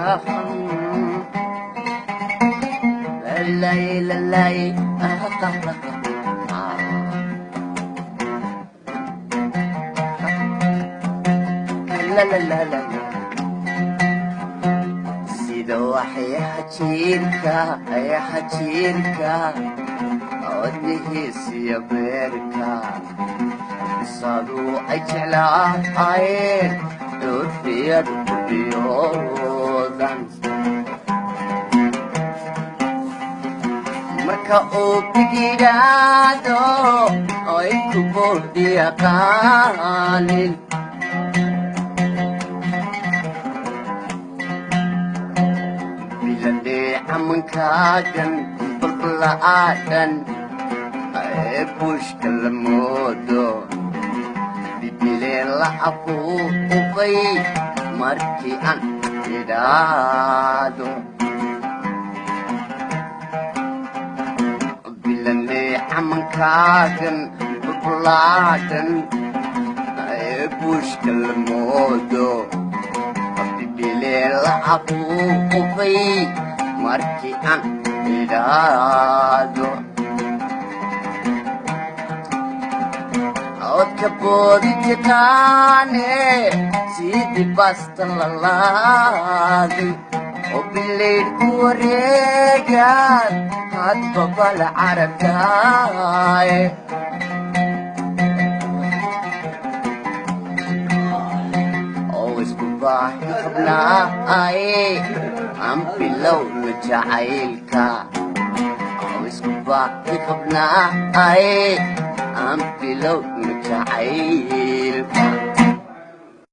لا لا لا لا لا لا لا سيدو وحي حجيرك يا حجيرك وديه سيبيرك صادو أجعل عين دور في بيوضا marka uu bigigaado ay ku boodiya qaalin bilande amankaagan balbalaadan ay bushka la moodo bibileen la afuufay markii aan idhaado amankaagan balbalaadan ay bushka la moodo bibileen la afuufay markii aan idhaado odka boodi taqaane sidii basta lalaaday oo bilayd ku wareegaan hadba bala carabtaaye oo isku baahi qabnaaye aan bilowna jacaylka oo isku baahi qabnaaye aan bilowna jacaylka